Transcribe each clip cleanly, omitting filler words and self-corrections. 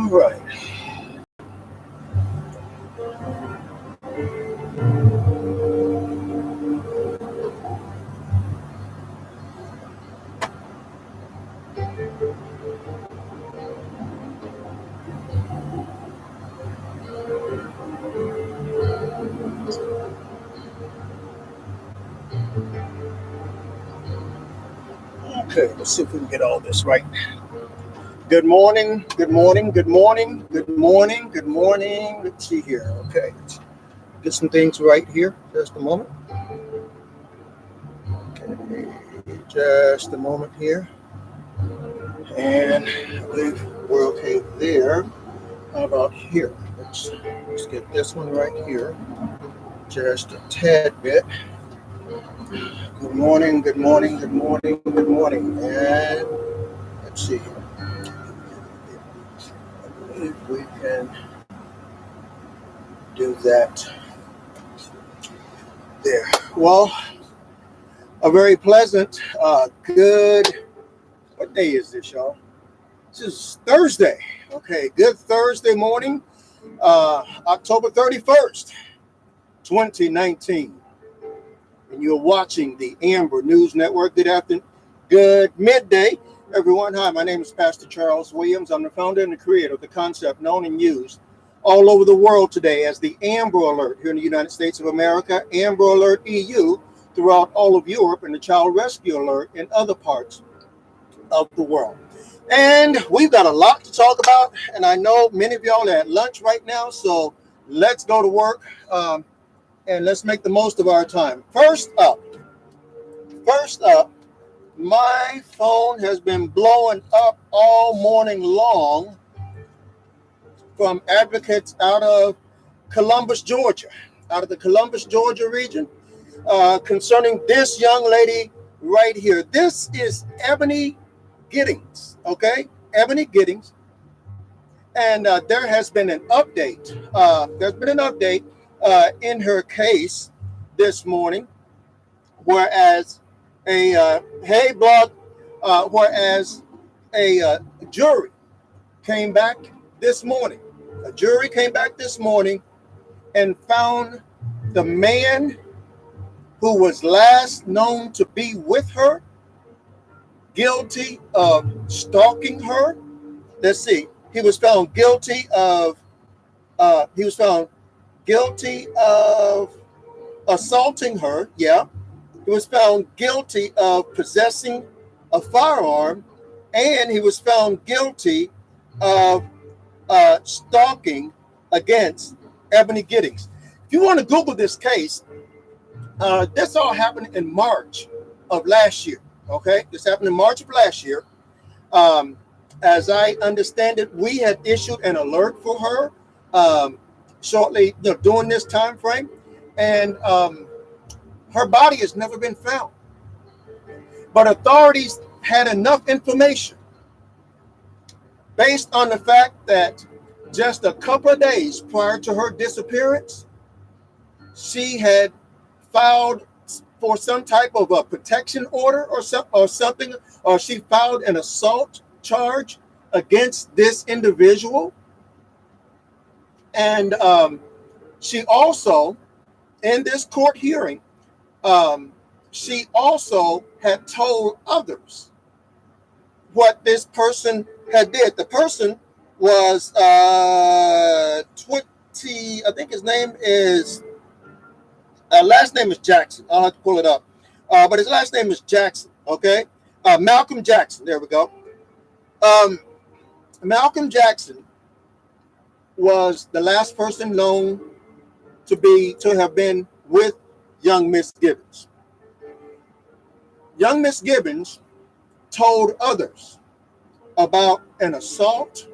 right. Okay, let's see if we can get all this right. Good morning, good morning, good morning, good morning, good morning. Let's see here. Okay, let's get some things right here. Just a moment. Okay, just a moment here. And I believe we're okay there. How about here? Let's get this one right here. Just a tad bit. Good morning, good morning, good morning, good morning. And let's see here. I believe we can do that there. Well, a very pleasant, good, what day is this, y'all? This is Thursday. Okay, good Thursday morning, October 31st, 2019. And you're watching the Amber News Network. Good afternoon, good midday, everyone. Hi, my name is Pastor Charles Williams. I'm the founder and the creator of the concept known and used all over the world today as the Amber Alert here in the United States of America, Amber Alert EU throughout all of Europe, and the Child Rescue Alert in other parts of the world. And we've got a lot to talk about, and I know many of y'all are at lunch right now, so let's go to work. And let's make the most of our time. First up, my phone has been blowing up all morning long from advocates out of Columbus, Georgia, out of the Columbus, Georgia region, concerning this young lady right here. This is Ebony Giddings, okay? Ebony Giddings. And there has been an update. There's been an update in her case this morning, whereas a jury came back this morning. A jury came back this morning and found the man who was last known to be with her guilty of stalking her. Let's see. He was found guilty of assaulting her. Yeah. He was found guilty of possessing a firearm, and he was found guilty of stalking against Ebony Giddings. If you want to Google this case, this all happened in March of last year. Okay, this happened in March of last year. As I understand it, we had issued an alert for her shortly, during this time frame, and her body has never been found. But authorities had enough information based on the fact that just a couple of days prior to her disappearance, she had filed for some type of a protection order or something, or she filed an assault charge against this individual. And she also, in this court hearing, she also had told others what this person had did. The person was 20, I think his name is, last name is Jackson. I'll have to pull it up. But his last name is Jackson, okay? Malcolm Jackson, there we go. Malcolm Jackson was the last person known to have been with young Miss Gibbons. Young Miss Gibbons told others about an assault.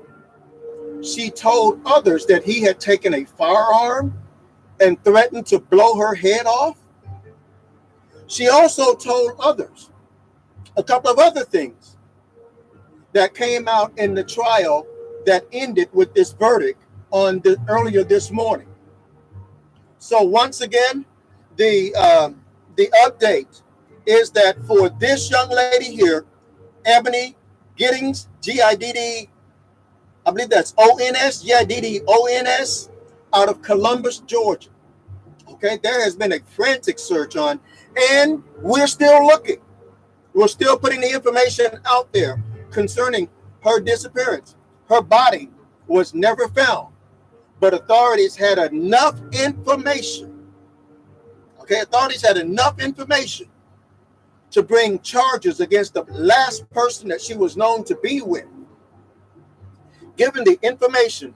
She told others that he had taken a firearm and threatened to blow her head off. She also told others a couple of other things that came out in the trial that ended with this verdict earlier this morning. So once again, the update is that for this young lady here, Ebony Giddings, Giddings, I believe that's ONS. Yeah, DDONS out of Columbus, Georgia. Okay, there has been a frantic search on, and we're still looking. We're still putting the information out there concerning her disappearance. Her body was never found, but authorities had enough information. Okay, authorities had enough information to bring charges against the last person that she was known to be with. Given the information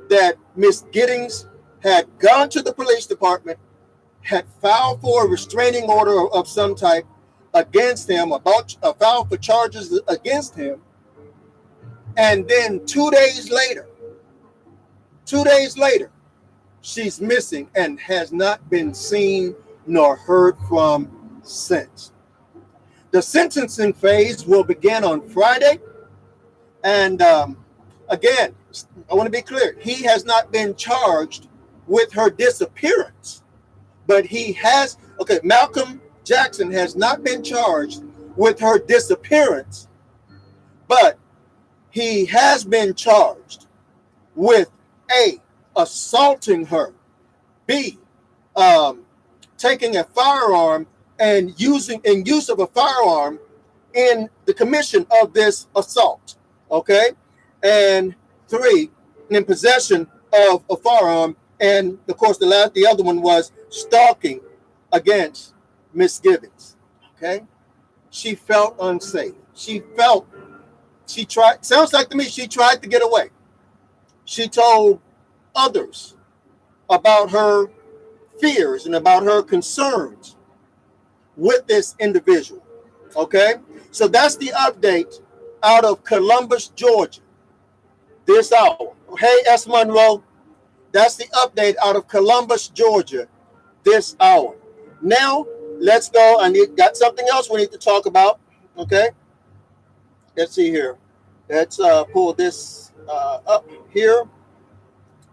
that Miss Giddings had gone to the police department, had filed for a restraining order of some type against him, filed for charges against him, and then 2 days later, she's missing and has not been seen nor heard from since. The sentencing phase will begin on Friday. And again, I want to be clear. He has not been charged with her disappearance, but he has, Malcolm Jackson has not been charged with her disappearance, but he has been charged with A, assaulting her, B, taking a firearm and use of a firearm in the commission of this assault, okay? And 3, in possession of a firearm, and of course the other one was stalking against Miss Giddings, okay? She felt unsafe. She tried, sounds like to me, she tried to get away. She told others about her fears and about her concerns with this individual. Okay, so that's the update out of Columbus, Georgia, this hour. Hey, S. Monroe, that's the update out of Columbus, Georgia, this hour. Now, let's go. Got something else we need to talk about. Okay, let's see here. Let's pull this up here.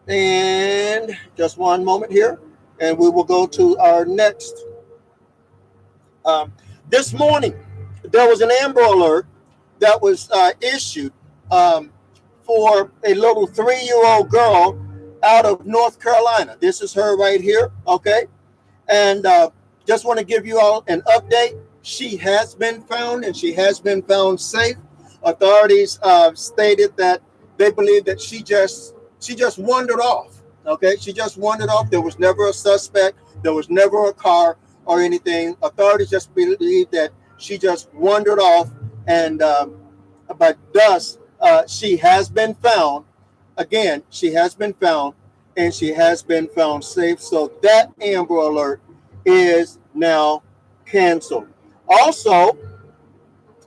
And just one moment here, and we will go to our next. This morning, there was an Amber Alert that was issued for a little 3-year-old girl out of North Carolina. This is her right here, okay? And just want to give you all an update. She has been found, and she has been found safe. Authorities stated that they believe that she just wandered off, okay? She just wandered off. There was never a suspect. There was never a car or anything. Authorities just believe that she just wandered off, and but thus she has been found. Again, she has been found, and she has been found safe. So that Amber Alert is now canceled. Also,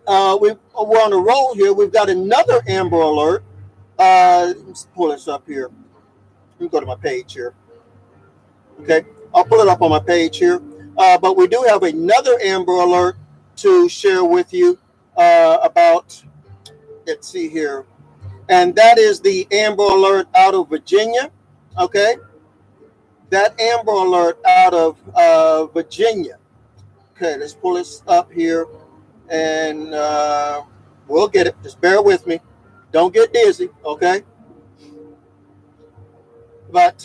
we're on a roll here. We've got another Amber Alert. Let's pull this up here. Let me go to my page here. Okay, I'll pull it up on my page here. But we do have another Amber Alert to share with you about. Let's see here. And that is the Amber Alert out of Virginia. Okay. That Amber Alert out of Virginia. Okay, let's pull this up here. And we'll get it. Just bear with me. Don't get dizzy. Okay. But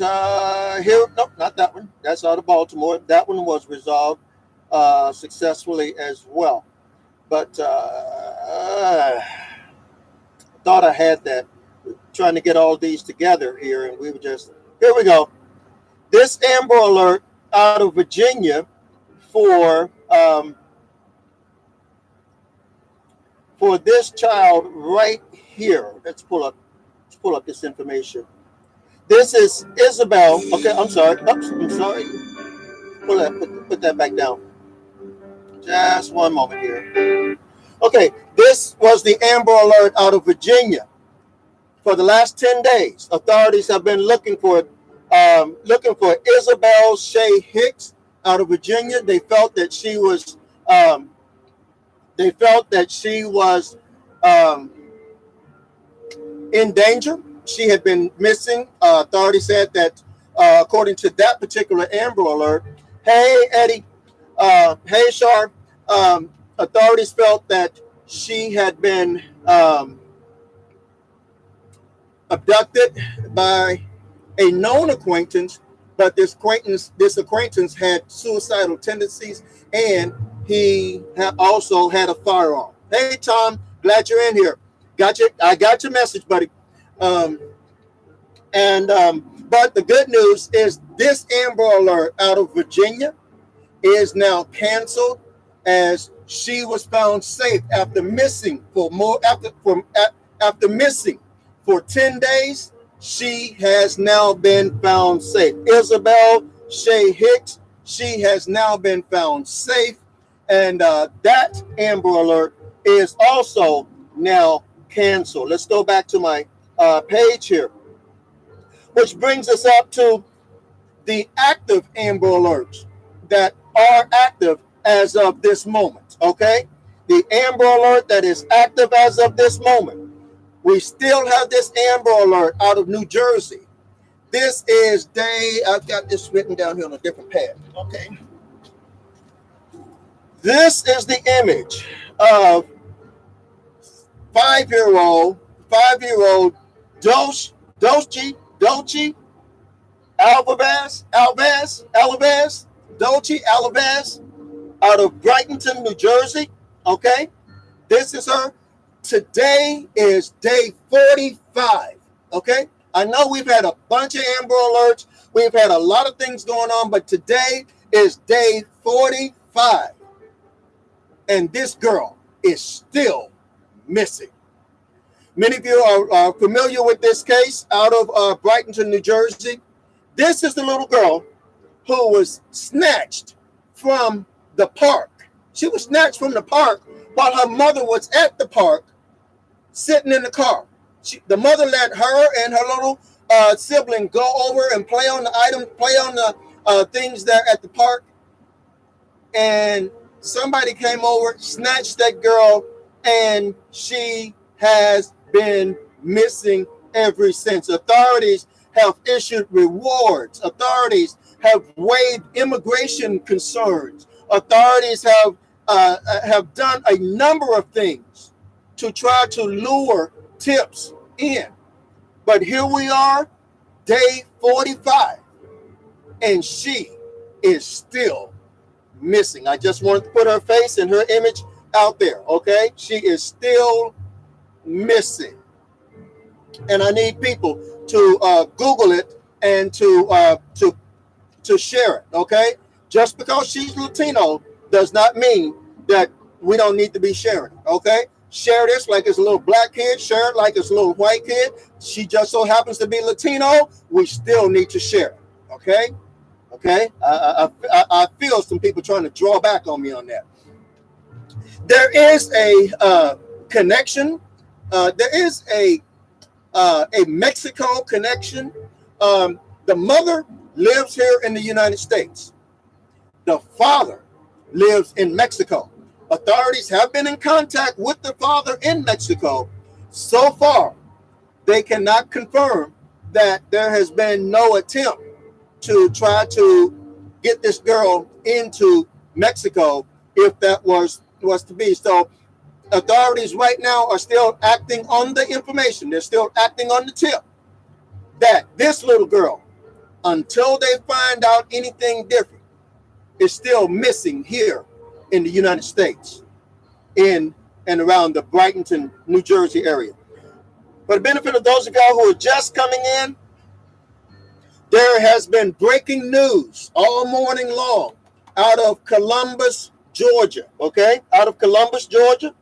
here, nope, not that one. That's out of Baltimore. That one was resolved successfully as well. But thought I had that. Trying to get all these together here, and we were just, here we go. This Amber Alert out of Virginia for this child right here. Let's pull up this information. This is Isabel. Okay, I'm sorry. Oops, I'm sorry. Put that back down. Just one moment here. Okay, this was the Amber Alert out of Virginia. For the last 10 days, authorities have been looking for Isabel Shea Hicks out of Virginia. They felt that she was in danger. She had been missing. Authorities said that, according to that particular Amber Alert, hey, Eddie, hey, Shar, authorities felt that she had been abducted by a known acquaintance, but this acquaintance had suicidal tendencies, and he also had a firearm. Hey, Tom, glad you're in here. I got your message, buddy. Um, but the good news is this Amber Alert out of Virginia is now canceled, as she was found safe after missing after missing for 10 days. She has now been found safe. Isabel Shea Hicks, she has now been found safe, and that Amber Alert is also now canceled. Let's go back to my page here, which brings us up to the active Amber Alerts that are active as of this moment. Okay, the Amber Alert that is active as of this moment. We still have this Amber Alert out of New Jersey. This is I've got this written down here on a different pad. Okay. This is the image of five-year-old Dolce Alvarez out of Brighton, New Jersey. Okay. This is her. Today is day 45. Okay. I know we've had a bunch of Amber Alerts. We've had a lot of things going on, but today is day 45. And this girl is still missing. Many of you are familiar with this case out of Brighton, New Jersey. This is the little girl who was snatched from the park. She was snatched from the park while her mother was at the park sitting in the car. The mother let her and her little sibling go over and play on the things there at the park. And somebody came over, snatched that girl, and she has been missing ever since. Authorities have issued rewards. Authorities have waived immigration concerns. Authorities have done a number of things to try to lure tips in. But here we are, day 45, and she is still missing. I just wanted to put her face and her image out there, okay? She is still missing. And I need people to Google it and to share it, okay? Just because she's Latino does not mean that we don't need to be sharing it, okay? Share this like it's a little black kid. Share it like it's a little white kid. She just so happens to be Latino. We still need to share it, okay? Okay? I feel some people trying to draw back on me on that. There is a connection. There is a Mexico connection. The mother lives here in the United States. The father lives in Mexico. Authorities have been in contact with the father in Mexico. So far, they cannot confirm that there has been no attempt to try to get this girl into Mexico if that was to be. So authorities right now are still acting on the information. They're still acting on the tip that this little girl, until they find out anything different, is still missing here in the United States, in and around the Brighton, New Jersey area. For the benefit of those of y'all who are just coming in, there has been breaking news all morning long out of Columbus, Georgia, okay? Out of Columbus, Georgia,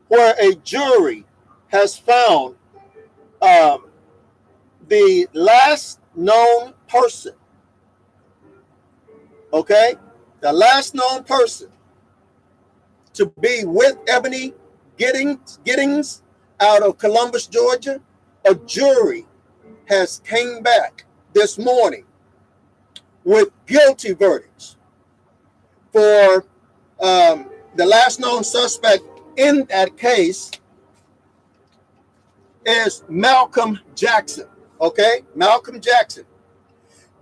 where a jury has found the last known person, okay? The last known person to be with Ebony Giddings out of Columbus, Georgia. A jury has came back this morning with guilty verdicts for the last known suspect in that case is Malcolm Jackson. Okay, Malcolm Jackson.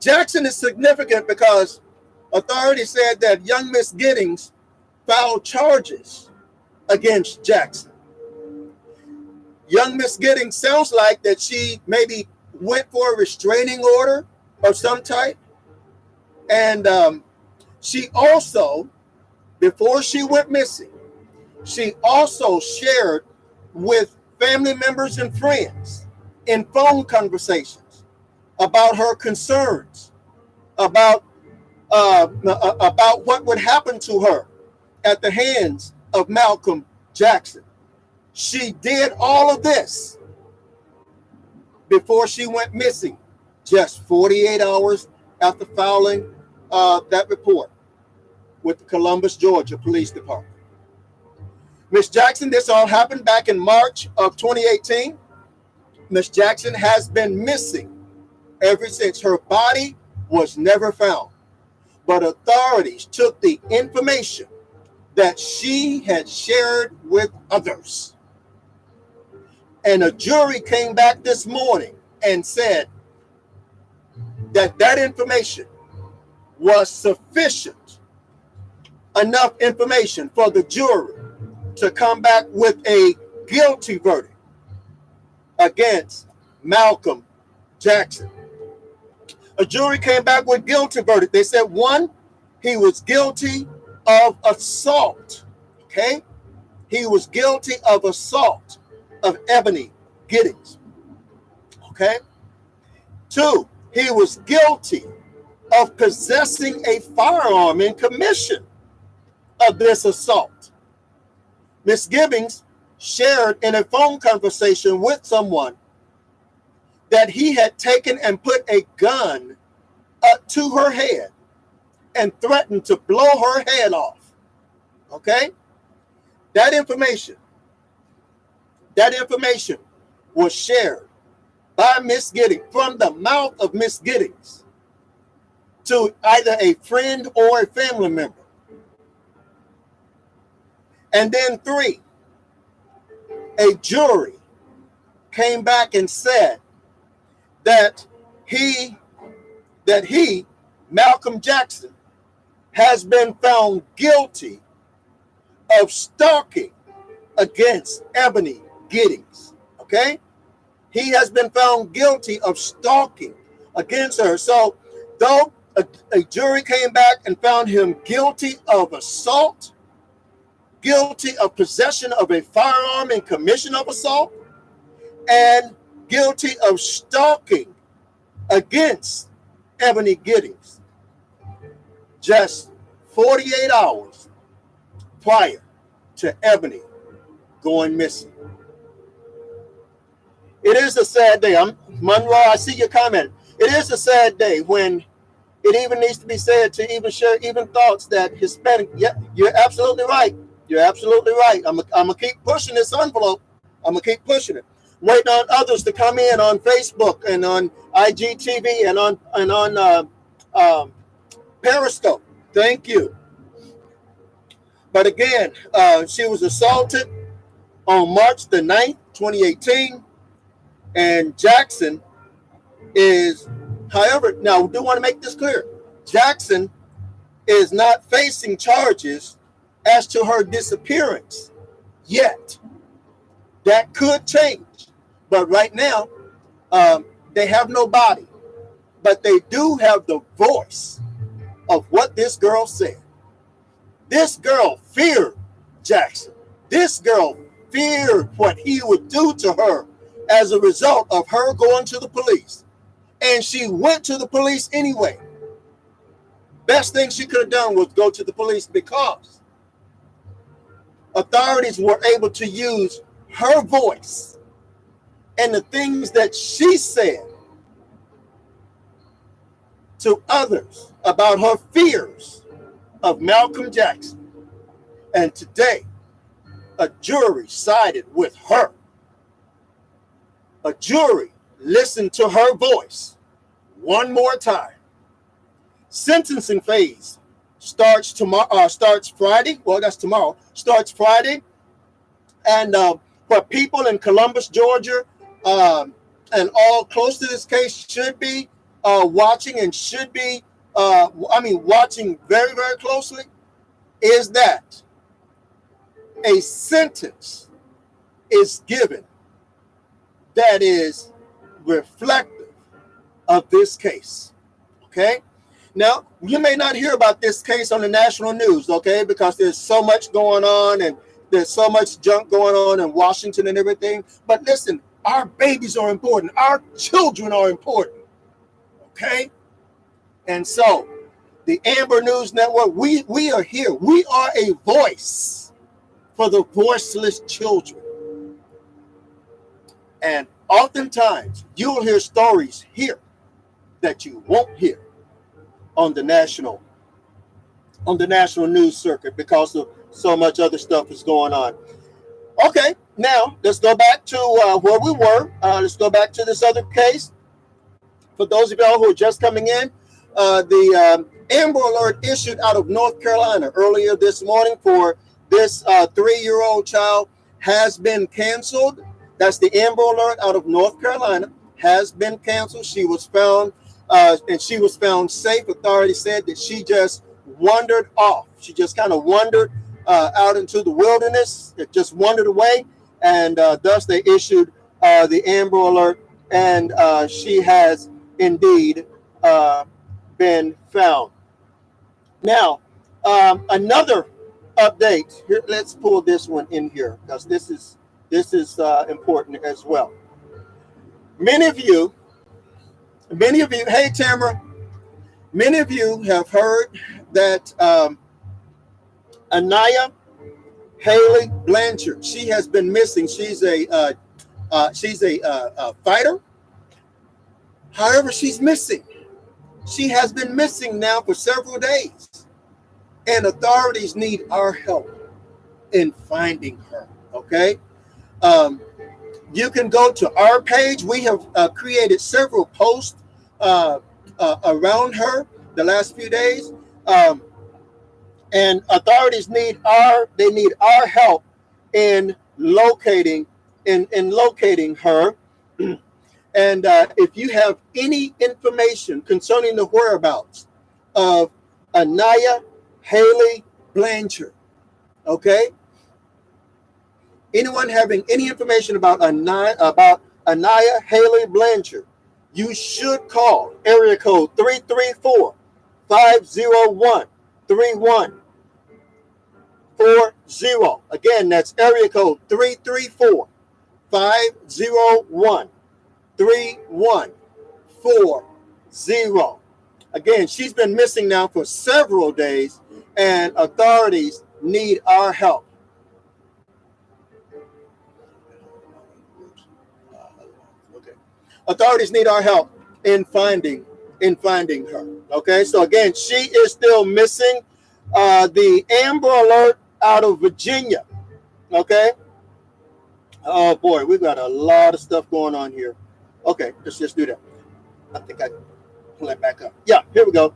Jackson is significant because authorities said that young Miss Giddings filed charges against Jackson. young Miss Giddings sounds like that she maybe went for a restraining order of some type. And she also, before she went missing, she also shared with family members and friends in phone conversations about her concerns, about what would happen to her at the hands of Malcolm Jackson. She did all of this before she went missing, just 48 hours after filing that report with the Columbus, Georgia Police Department. Miss Jackson, this all happened back in March of 2018. Miss Jackson has been missing ever since. Her body was never found. But authorities took the information that she had shared with others. And a jury came back this morning and said that that information was sufficient, enough information for the jury to come back with a guilty verdict against Malcolm Jackson. A jury came back with guilty verdict. They said, one, he was guilty of assault. Okay? He was guilty of assault of Ebony Giddings. Okay? Two, he was guilty of possessing a firearm in commission of this assault. Miss Giddings shared in a phone conversation with someone that he had taken and put a gun up to her head and threatened to blow her head off. Okay? That information was shared by Miss Giddings, from the mouth of Miss Giddings, to either a friend or a family member. And then three, a jury came back and said that he, Malcolm Jackson, has been found guilty of stalking against Ebony Giddings. Okay? He has been found guilty of stalking against her. So, though a jury came back and found him guilty of assault, guilty of possession of a firearm in commission of assault, and guilty of stalking against Ebony Giddings, just 48 hours prior to Ebony going missing. It is a sad day. Monroe, I see your comment. It is a sad day when it even needs to be said to even share even thoughts that Hispanic, yeah, you're absolutely right. You're absolutely right. I'm gonna keep pushing this envelope. I'm gonna keep pushing it. Waiting on others to come in on Facebook and on IGTV and on Periscope. Thank you. But again, she was assaulted on March the 9th, 2018, and Jackson is, however, now we do want to make this clear. Jackson is not facing charges as to her disappearance yet. That could change. But right now, they have no body. But they do have the voice of what this girl said. This girl feared Jackson. This girl feared what he would do to her as a result of her going to the police. And she went to the police anyway. Best thing she could have done was go to the police, because authorities were able to use her voice and the things that she said to others about her fears of Malcolm Jackson. And today, a jury sided with her. A jury listened to her voice one more time. Sentencing phase starts tomorrow. Starts Friday. Well, that's tomorrow. Starts Friday, and for people in Columbus, Georgia, and all close to this case should be watching and should be, watching very, very closely, is that a sentence is given that is reflective of this case. Okay. Now, you may not hear about this case on the national news, okay, because there's so much going on and there's so much junk going on in Washington and everything. But listen, our babies are important. Our children are important, okay? And so, the Amber News Network, we are here. We are a voice for the voiceless children. And oftentimes, you'll hear stories here that you won't hear on the national news circuit because of so much other stuff is going on. Okay, now let's go back to where we were. Let's go back to this other case. For those of y'all who are just coming in, the Amber Alert issued out of North Carolina earlier this morning for this 3-year-old child has been canceled. That's the Amber Alert out of North Carolina has been canceled. She was found and she was found safe. Authorities said that she just wandered off. She just kind of wandered out into the wilderness. It just wandered away. And thus they issued the Amber Alert. And she has indeed been found. Now, another update. Here, let's pull this one in here because this is important as well. Many of you, hey Tamara, many of you have heard that Anaya Haley Blanchard, she has been missing. She's a fighter. However, she's missing. She has been missing now for several days, and authorities need our help in finding her. Okay. You can go to our page. We have created several posts around her the last few days, and authorities need our help in locating her. And if you have any information concerning the whereabouts of Anaya Haley Blanchard, okay. Anyone having any information about Anaya Haley Blanchard, you should call area code 334-501-3140. Again, that's area code 334-501-3140. Again, she's been missing now for several days, and authorities need our help. Authorities need our help in finding her. Okay, so again, she is still missing. The Amber Alert out of Virginia. Okay. Oh boy, we've got a lot of stuff going on here. Okay, let's just do that. I think I can pull that back up. Yeah, here we go.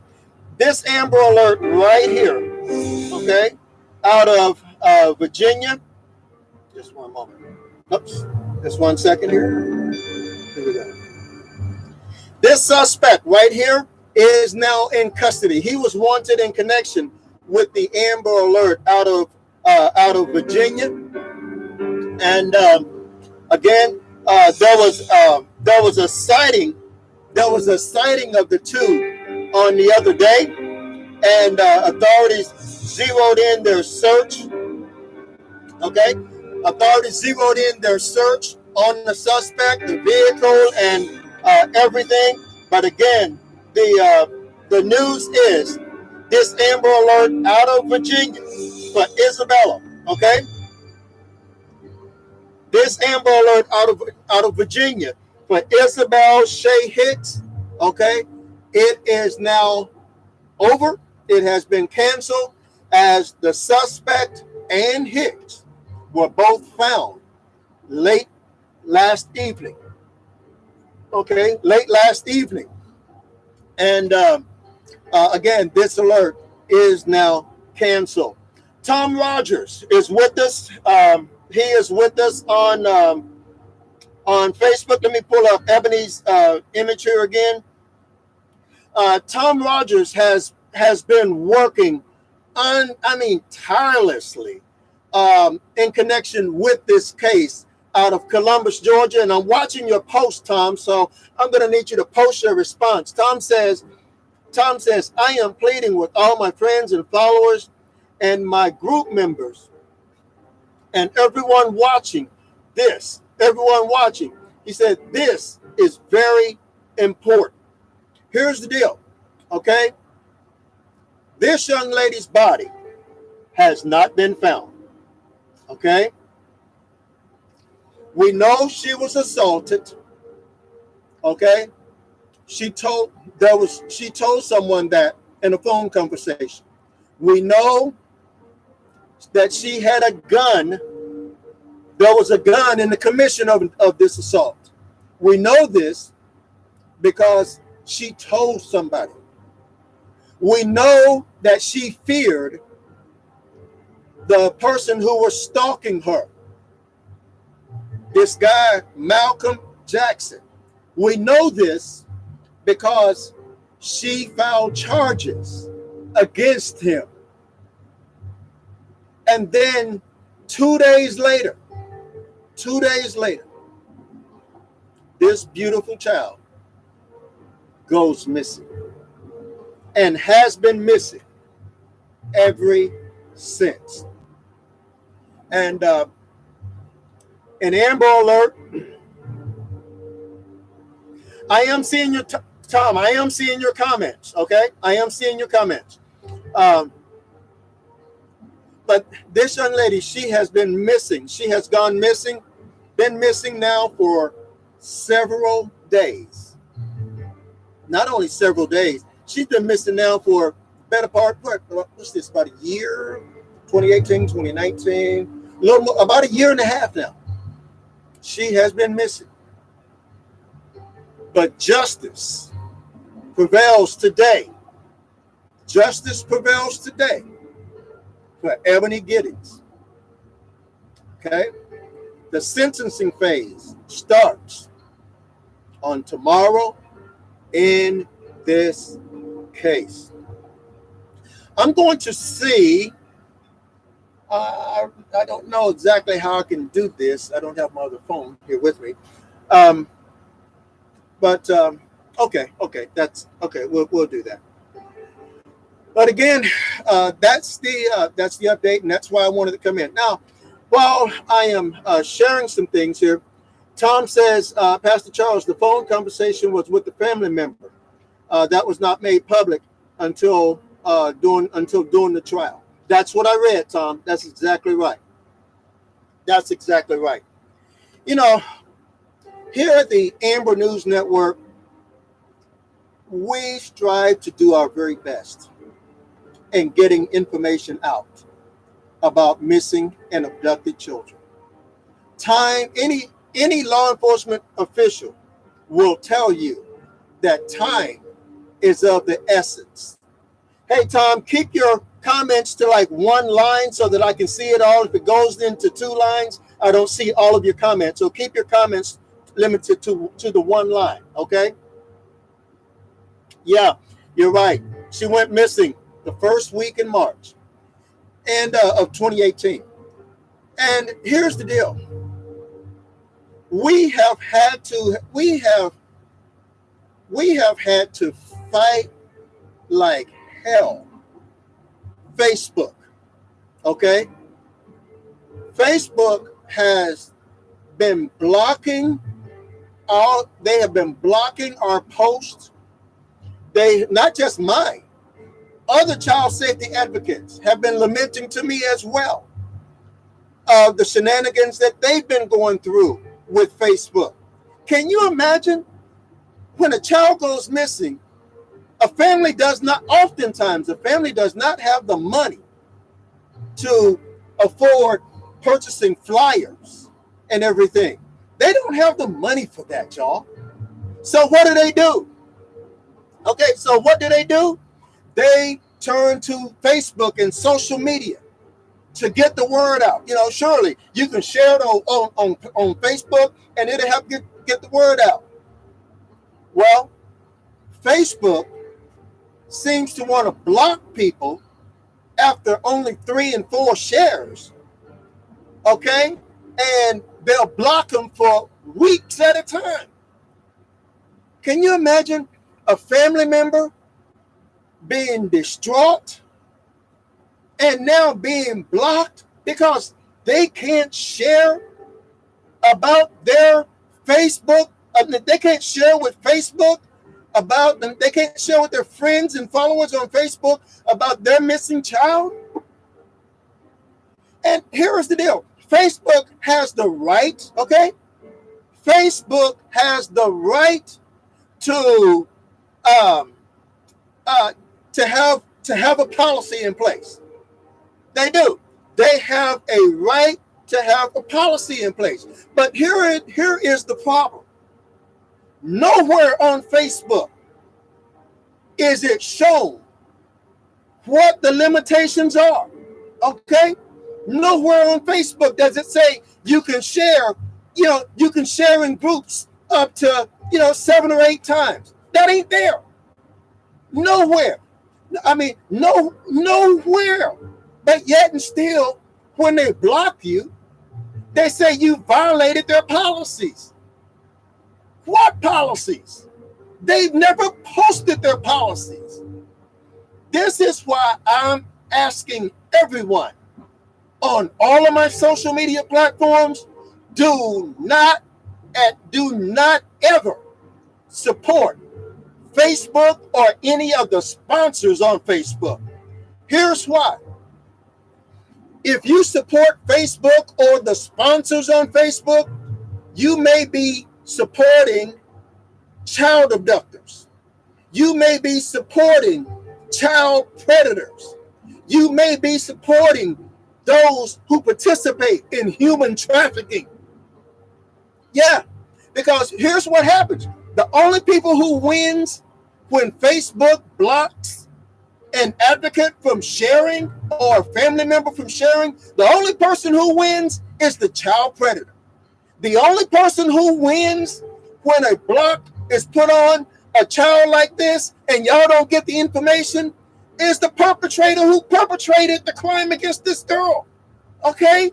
This Amber Alert right here. Okay, out of Virginia. Just one moment. Oops. Just 1 second here. Here we go. This suspect right here is now in custody. He was wanted in connection with the Amber Alert out of Virginia. And again, there was a sighting. There was a sighting of the two on the other day, and authorities zeroed in their search. Okay, authorities zeroed in their search on the suspect, the vehicle, and everything. But again, the news is this Amber Alert out of Virginia for Isabella. Okay, this Amber Alert out of Virginia for Isabel Shea Hicks. Okay, it is now over. It has been canceled as the suspect and Hicks were both found late last evening. Okay, late last evening. And again, this alert is now canceled. Tom Rogers is with us. He is with us on Facebook. Let me pull up Ebony's image here again. Tom Rogers has been working tirelessly in connection with this case out of Columbus, Georgia, and I'm watching your post, Tom. So I'm going to need you to post your response. Tom says, I am pleading with all my friends and followers and my group members and everyone watching this. Everyone watching. He said, this is very important. Here's the deal, okay? This young lady's body has not been found, okay? We know she was assaulted, okay? She told someone that in a phone conversation. We know that she had a gun. There was a gun in the commission of this assault. We know this because she told somebody. We know that she feared the person who was stalking her. This guy, Malcolm Jackson. We know this because she filed charges against him. And then 2 days later, this beautiful child goes missing and has been missing ever since. And an Amber Alert, I am seeing your, Tom, I am seeing your comments, okay? I am seeing your comments. But this young lady, she has been missing. She has gone missing, been missing now for several days. Not only several days, she's been missing now for better part, what's this, about a year? 2018, 2019, a little more, about a year and a half now. She has been missing. But justice prevails today. Justice prevails today for Ebony Giddings. Okay? The sentencing phase starts on tomorrow in this case. I'm going to see, I don't know exactly how I can do this. I don't have my other phone here with me. Okay, that's okay. We'll do that. But again, that's the update, and that's why I wanted to come in. Now, while I am sharing some things here, Tom says, Pastor Charles, the phone conversation was with the family member. That was not made public until during the trial. That's what I read, Tom. That's exactly right. That's exactly right. You know, here at the Amber News Network, we strive to do our very best in getting information out about missing and abducted children. Any law enforcement official will tell you that time is of the essence. Hey, Tom, keep your comments to like one line so that I can see it all. If it goes into 2 lines, I don't see all of your comments. So keep your comments limited to the one line, okay? Yeah, you're right. She went missing the first week in March and of 2018. And here's the deal. We have had to fight like hell. Facebook, okay? Facebook has been blocking they have been blocking our posts. They, not just mine, other child safety advocates have been lamenting to me as well of the shenanigans that they've been going through with Facebook. Can you imagine when a child goes missing, oftentimes a family does not have the money to afford purchasing flyers and everything. They don't have the money for that, y'all. So what do? Okay, so what do? They turn to Facebook and social media to get the word out. You know, surely you can share it on Facebook and it'll help you get the word out. Well, Facebook seems to want to block people after only 3 and 4 shares. Okay? And they'll block them for weeks at a time. Can you imagine a family member being distraught and now being blocked because they can't share about their Facebook? They can't share with Facebook about them. They can't share with their friends and followers on Facebook about their missing child. And here is the deal. Facebook has the right, okay? Facebook has the right to have a policy in place. They do. They have a right to have a policy in place. But here is the problem. Nowhere on Facebook is it shown what the limitations are. Okay? Nowhere on Facebook does it say you can share, you can share in groups up to, 7 or 8 times. That ain't there. Nowhere. I mean, nowhere. But yet and still, when they block you, they say you violated their policies. What policies? They've never posted their policies. This is why I'm asking everyone on all of my social media platforms, do not ever support Facebook or any of the sponsors on Facebook. Here's why. If you support Facebook or the sponsors on Facebook, you may be supporting child abductors. You may be supporting child predators. You may be supporting those who participate in human trafficking. Yeah, because here's what happens. The only people who wins when Facebook blocks an advocate from sharing or a family member from sharing, the only person who wins is the child predator. The only person who wins when a block is put on a child like this and y'all don't get the information is the perpetrator who perpetrated the crime against this girl. Okay?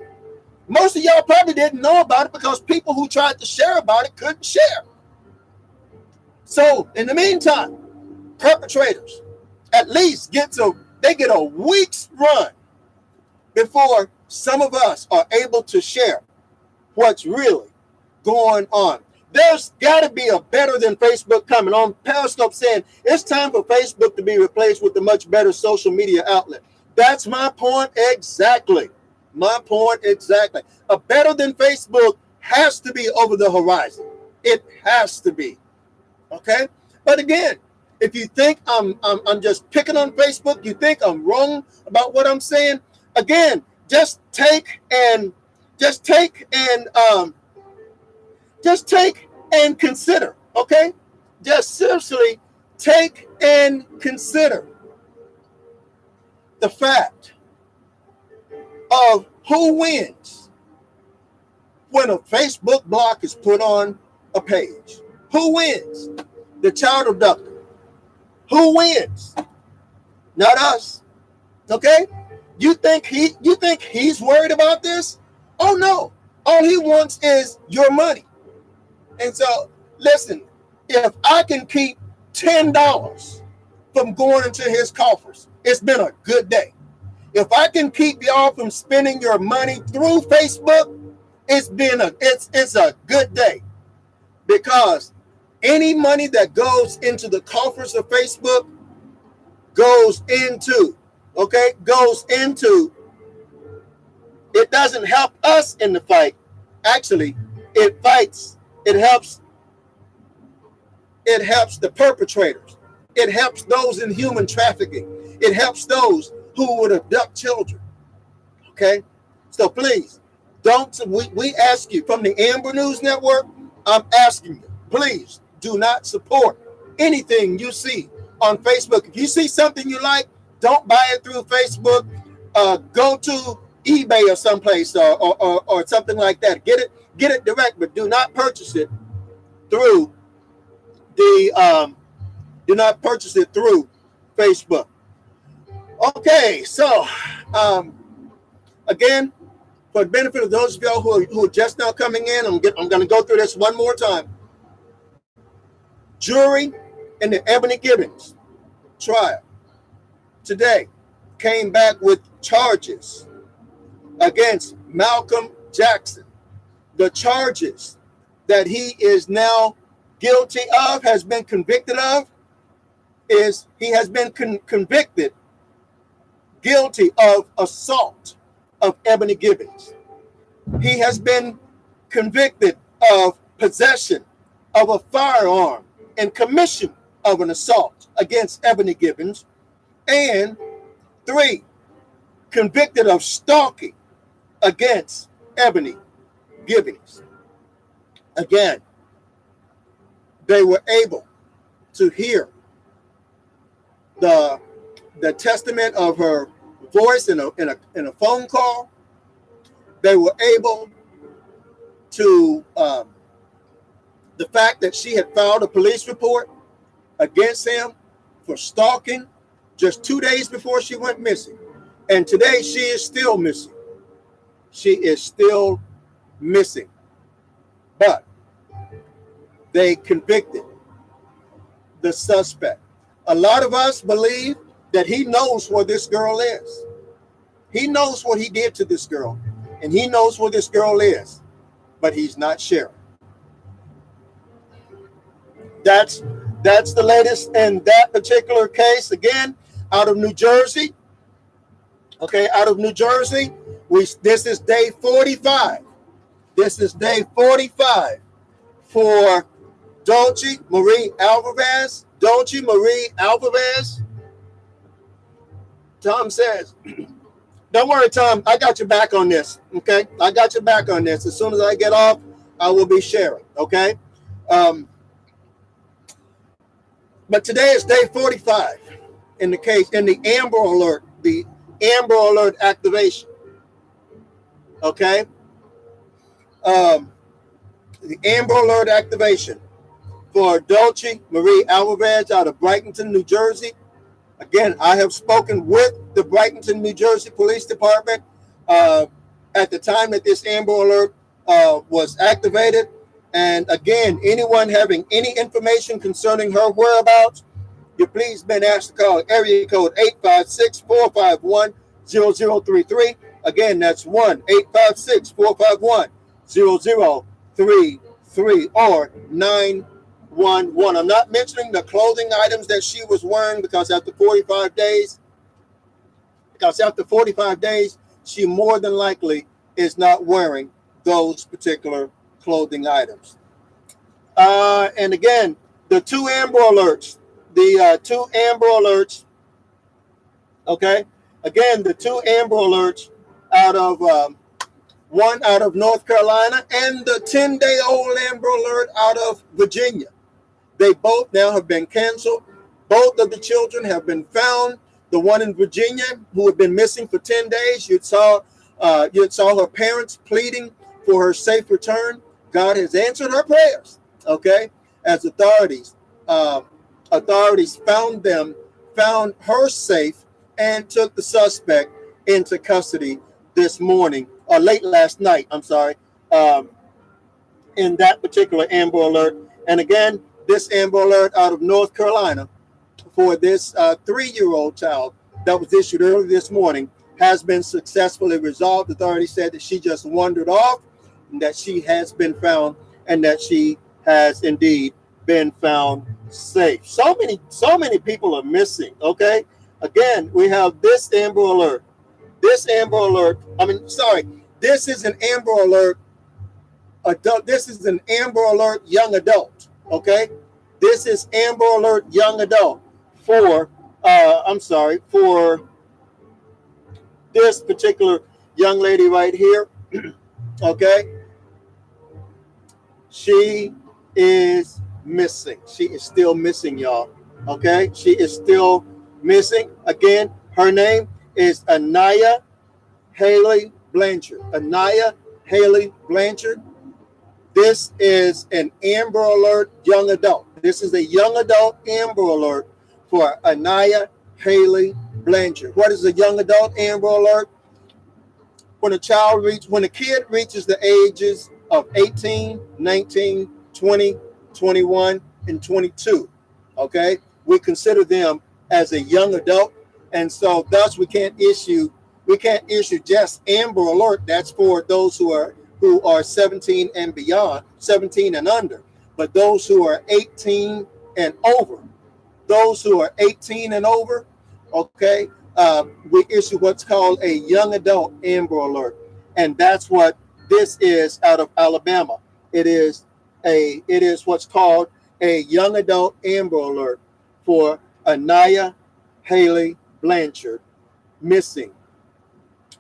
Most of y'all probably didn't know about it because people who tried to share about it couldn't share. So in the meantime, perpetrators at least get a week's run before some of us are able to share what's really going on. There's got to be a better than Facebook coming on. Periscope saying it's time for Facebook to be replaced with a much better social media outlet. That's my point exactly. My point exactly. A better than Facebook has to be over the horizon. It has to be. Okay? But again, if you think I'm just picking on Facebook, you think I'm wrong about what I'm saying, again, just take and consider, okay? Just seriously take and consider the fact of who wins when a Facebook block is put on a page. Who wins? The child abductor. Who wins? Not us. Okay? You think he's worried about this? Oh no. All he wants is your money. And so, listen, if I can keep $10 from going into his coffers, it's been a good day. If I can keep y'all from spending your money through Facebook, it's a good day. Because any money that goes into the coffers of Facebook goes into, it doesn't help us in the fight. Actually, it helps the perpetrators. It helps those in human trafficking. It helps those who would abduct children. Okay? So please, we ask you from the Amber News Network, I'm asking you, please do not support anything you see on Facebook. If you see something you like, don't buy it through Facebook. Go to eBay or someplace or something like that. Get it direct, but do not purchase it through Facebook. Okay, so again, For the benefit of those of y'all who are just now coming in, I'm going to go through this one more time. Jury in the Ebony Gibbons trial today came back with charges against Malcolm Jackson. The charges that he is now guilty of, has been convicted of, is he has been convicted guilty of assault of Ebony Gibbons. He has been convicted of possession of a firearm and commission of an assault against Ebony Gibbons. And 3, convicted of stalking against Ebony Gibbons. Again, they were able to hear the testament of her voice in a phone call. They were able to the fact that she had filed a police report against him for stalking just 2 days before she went missing. And today she is still missing. She is still missing. But they convicted the suspect. A lot of us believe that he knows where this girl is. He knows what he did to this girl, and he knows where this girl is, but he's not sharing. That's the latest in that particular case. Again, out of New Jersey. Okay, out of New Jersey, this is day 45. This is day 45 for Dolce Marie Alvarez. Dolce Marie Alvarez. Tom says, don't worry, Tom, I got your back on this. Okay, I got your back on this. As soon as I get off, I will be sharing. Okay. But today is day 45 in the case, in the Amber Alert, the Amber Alert activation. Okay. The Amber Alert activation for Dolce Marie Alvarez out of Brighton, New Jersey. Again, I have spoken with the Brighton, New Jersey Police Department at the time that this Amber Alert was activated. And again, anyone having any information concerning her whereabouts, you please been asked to call area code 856-451-0033. Again, that's 1-856-451-0033 or 911. I'm not mentioning the clothing items that she was wearing because after 45 days, she more than likely is not wearing those particular clothing items. And again, the two Amber Alerts, okay? Again, the two Amber Alerts out of one out of North Carolina and the 10-day-old Amber Alert out of Virginia. They both now have been canceled. Both of the children have been found. The one in Virginia, who had been missing for 10 days, you saw her parents pleading for her safe return. God has answered her prayers, okay? As authorities found her safe and took the suspect into custody this morning, or late last night, I'm sorry, in that particular Amber Alert. And again, this Amber Alert out of North Carolina for this 3-year-old child that was issued early this morning has been successfully resolved. Authorities said that she just wandered off, and that she has been found, and that she has indeed been found safe. So many people are missing. Okay. Again, we have this Amber Alert. This is an Amber Alert adult. This is an Amber Alert young adult. Okay. This is Amber Alert young adult for this particular young lady right here. Okay. She is missing. She is still missing, y'all. Okay. She is still missing. Again, her name is Anaya Haley Blanchard. Anaya Haley Blanchard. This is an Amber Alert young adult. This is a young adult Amber Alert for Anaya Haley Blanchard. What is a young adult Amber Alert? when a kid reaches the ages of 18, 19, 20, 21, and 22, okay, we consider them as a young adult. And so thus we can't issue just Amber Alert. That's for those who are 17 and beyond, 17 and under. But those who are 18 and over, okay, we issue what's called a young adult Amber Alert, and that's what this is out of Alabama. It is what's called a young adult Amber Alert for Anaya Haley Blanchard, missing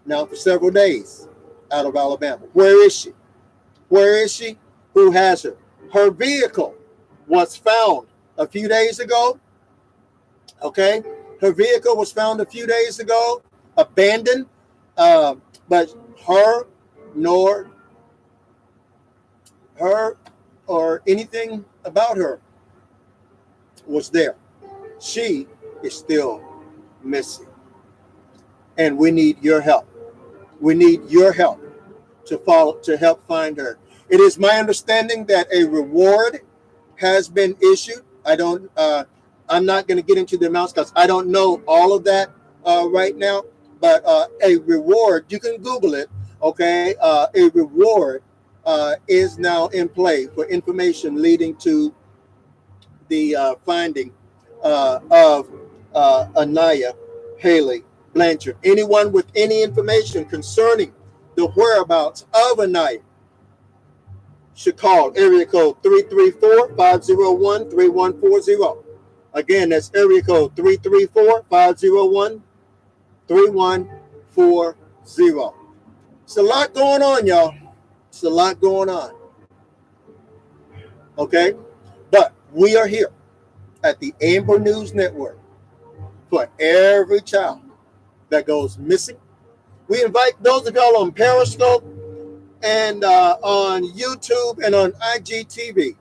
now for several days out of Alabama. Where is she? Who has her? Her vehicle was found a few days ago. Okay, her vehicle was found a few days ago, abandoned, but her or anything about her was there. She is still missing, and we need your help. We need your help to help find her. It is my understanding that a reward has been issued. I'm not going to get into the amounts because I don't know all of that right now. But a reward, you can Google it. Okay, a reward is now in play for information leading to the finding of Anaya Haley Blanchard. Anyone with any information concerning the whereabouts of Anaya should call area code 334-501-3140. Again, that's area code 334-501-3140. It's a lot going on, y'all. It's a lot going on. Okay? But we are here at the Amber News Network for every child that goes missing. We invite those of y'all on Periscope and on YouTube and on IGTV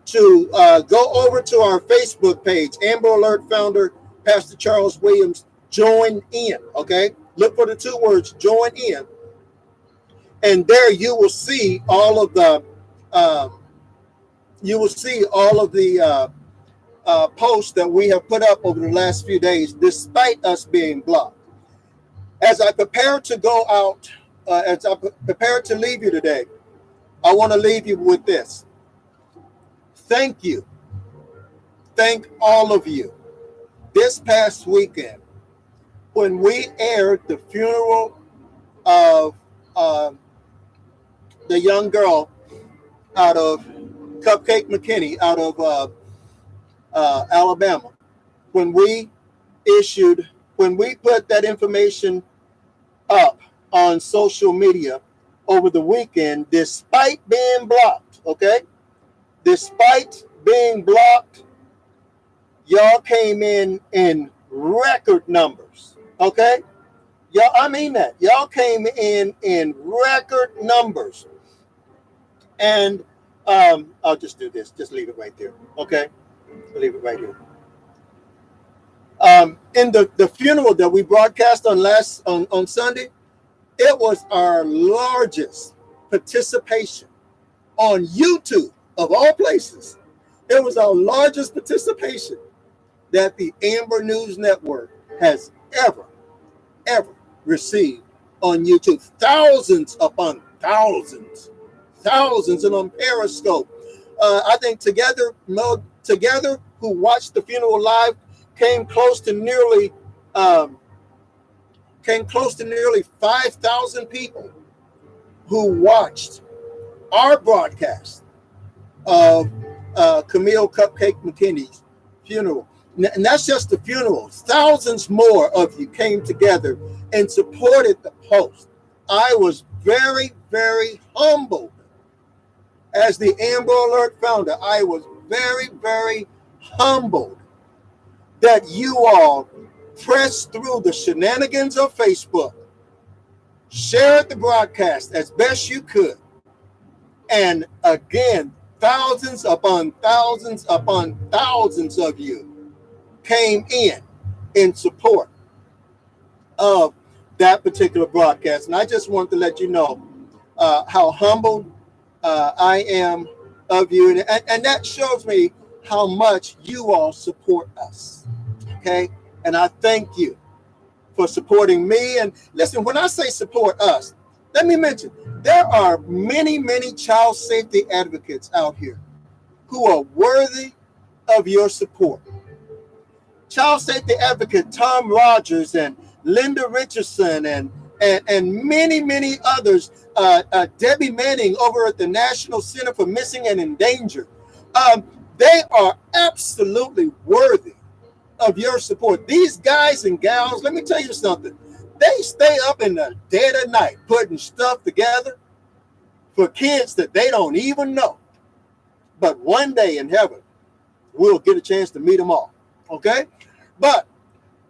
to go over to our Facebook page, Amber Alert founder, Pastor Charles Williams, join in, okay? Look for the two words, join in. And there you will see all of the, posts that we have put up over the last few days, despite us being blocked. As I prepare to go out, as I prepare to leave you today, I want to leave you with this. Thank you. Thank all of you. This past weekend, when we aired the funeral of the young girl out of Cupcake McKinney, out of Alabama, when we put that information up on social media over the weekend, despite being blocked, okay? Despite being blocked, y'all came in record numbers, okay? Y'all, I mean that. Y'all came in record numbers. And I'll just do this. Just leave it right there, okay? I'll leave it right here. In the funeral that we broadcast on Sunday, it was our largest participation on YouTube, of all places. It was our largest participation that the Amber News Network has ever received on YouTube. Thousands upon thousands, and on Periscope. I think together who watched the funeral live came close to nearly 5,000 people who watched our broadcast of Camille Cupcake McKinney's funeral. And that's just the funeral. Thousands more of you came together and supported the post. I was very, very humbled. As the Amber Alert founder, I was very, very humbled that you all pressed through the shenanigans of Facebook, shared the broadcast as best you could, and again, thousands upon thousands upon thousands of you came in support of that particular broadcast. And I just wanted to let you know how humbled I am of you. And that shows me how much you all support us. Okay. And I thank you for supporting me. And listen, when I say support us, let me mention there are many, many child safety advocates out here who are worthy of your support. Child safety advocate Tom Rogers and Linda Richardson and many, many others, Debbie Manning over at the National Center for Missing and Endangered. They are absolutely worthy of your support. These guys and gals, let me tell you something. They stay up in the dead of night putting stuff together for kids that they don't even know. But one day in heaven, we'll get a chance to meet them all. Okay? But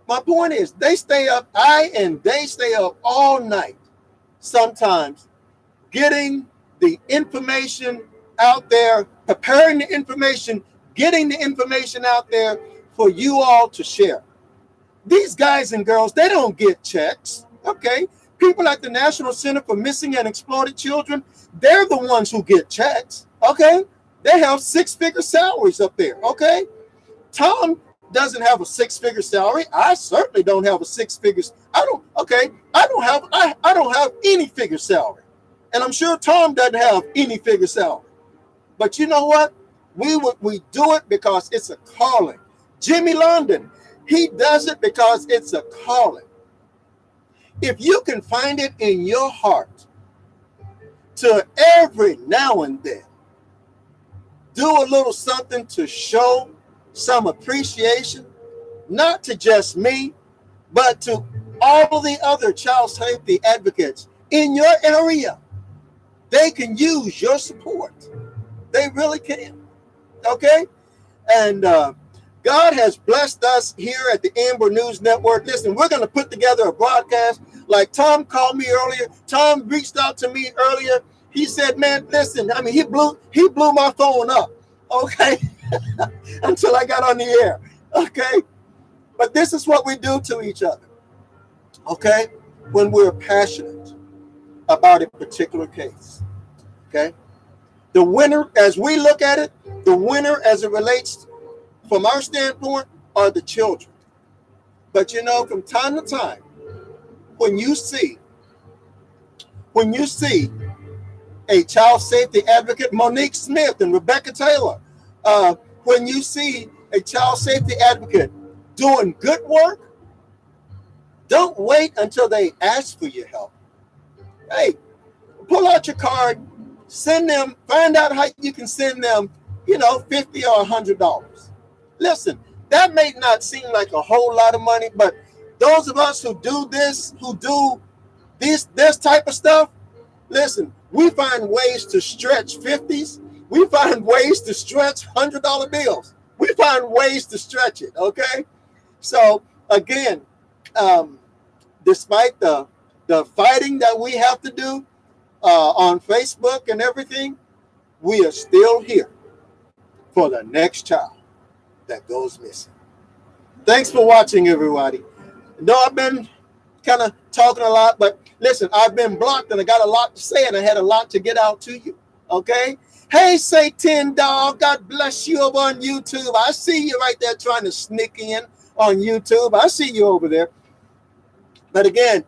my point is, they stay up, they stay up all night, sometimes getting the information out there, preparing the information, getting the information out there for you all to share. These guys and girls, they don't get checks, okay? People at the National Center for Missing and Exploited Children, they're the ones who get checks, okay? They have six-figure salaries up there, okay? Tom doesn't have a six-figure salary. I certainly don't have a six-figure. I don't have any figure salary. And I'm sure Tom doesn't have any figure salary. But you know what? We do it because it's a calling. Jimmy London, he does it because it's a calling. If you can find it in your heart to every now and then do a little something to show some appreciation, not to just me, but to all the other child safety advocates in your area, they can use your support. They really can. Okay? And God has blessed us here at the Amber News Network. Listen, we're going to put together a broadcast. Like Tom called me earlier. Tom reached out to me earlier. He said, man, listen, I mean, he blew my phone up. Okay? Until I got on the air. Okay? But this is what we do to each other. Okay? When we're passionate about a particular case. Okay? The winner, as we look at it, the winner as it relates from our standpoint are the children. But you know, from time to time, when you see a child safety advocate, Monique Smith and Rebecca Taylor, when you see a child safety advocate doing good work, don't wait until they ask for your help. Hey, pull out your card, send them, find out how you can send them, $50 or $100. Listen, that may not seem like a whole lot of money, but those of us who do this, who do this type of stuff, listen, we find ways to stretch 50s. We find ways to stretch $100 bills. We find ways to stretch it, okay? So, again, despite the fighting that we have to do on Facebook and everything, we are still here for the next child that goes missing. Thanks for watching, everybody. No, I've been kind of talking a lot, but listen, I've been blocked and I got a lot to say and I had a lot to get out to you, okay? Hey, Satan Dog, God bless you over on YouTube. I see you right there trying to sneak in on YouTube. I see you over there. But again,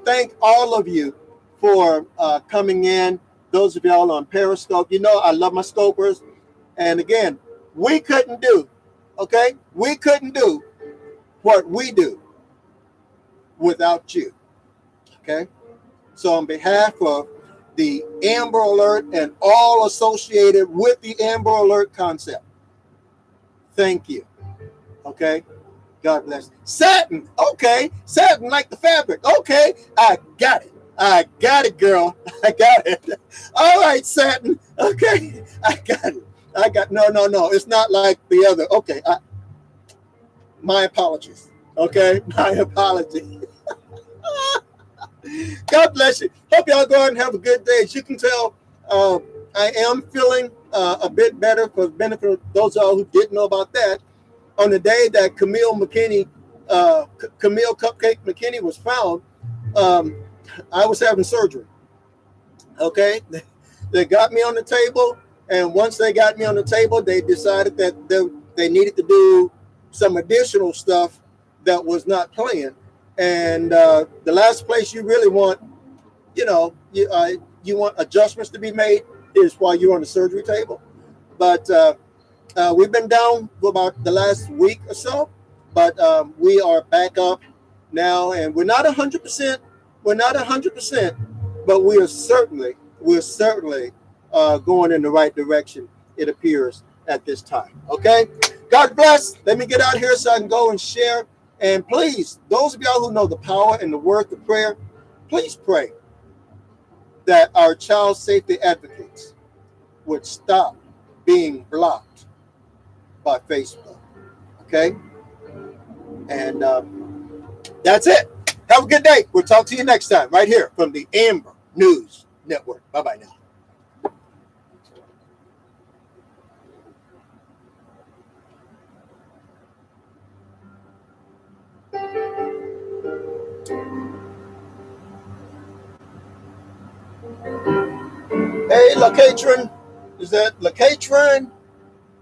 thank all of you for coming in. Those of y'all on Periscope, I love my scopers. And again, we couldn't do what we do without you. Okay? So on behalf of the Amber Alert and all associated with the Amber Alert concept, thank you. Okay? God bless. Satin. Okay. Satin like the fabric. Okay. I got it. I got it, girl. I got it. All right, Satin. Okay. I got it. No. It's not like the other. Okay. My apologies. Okay. My apologies. God bless you. Hope y'all go out and have a good day. As you can tell, I am feeling a bit better for the benefit of those of y'all who didn't know about that. On the day that Camille Cupcake McKinney was found, I was having surgery. Okay, they got me on the table, and once they got me on the table, they decided that they needed to do some additional stuff that was not planned. And the last place you really want, you want adjustments to be made is while you're on the surgery table. But we've been down for about the last week or so, but we are back up now, and we're not 100%. We're not 100%, but we're certainly going in the right direction. It appears at this time. Okay, God bless. Let me get out here so I can go and share. And please, those of y'all who know the power and the worth of prayer, please pray that our child safety advocates would stop being blocked by Facebook. Okay, and that's it. Have a good day. We'll talk to you next time right here from the Amber News Network. Bye-bye now. Hey, LaCatron. Is that LaCatron?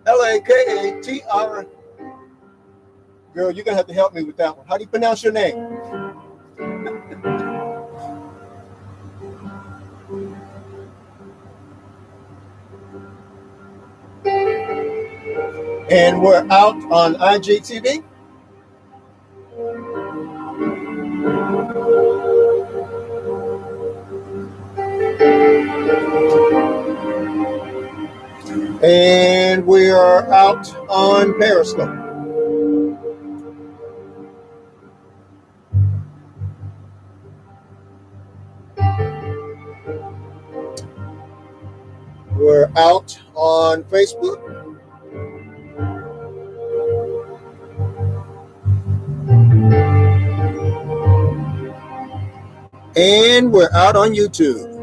Lakatr. Girl, you're going to have to help me with that one. How do you pronounce your name? And we're out on IGTV. And we are out on Periscope. We're out on Facebook. And we're out on YouTube.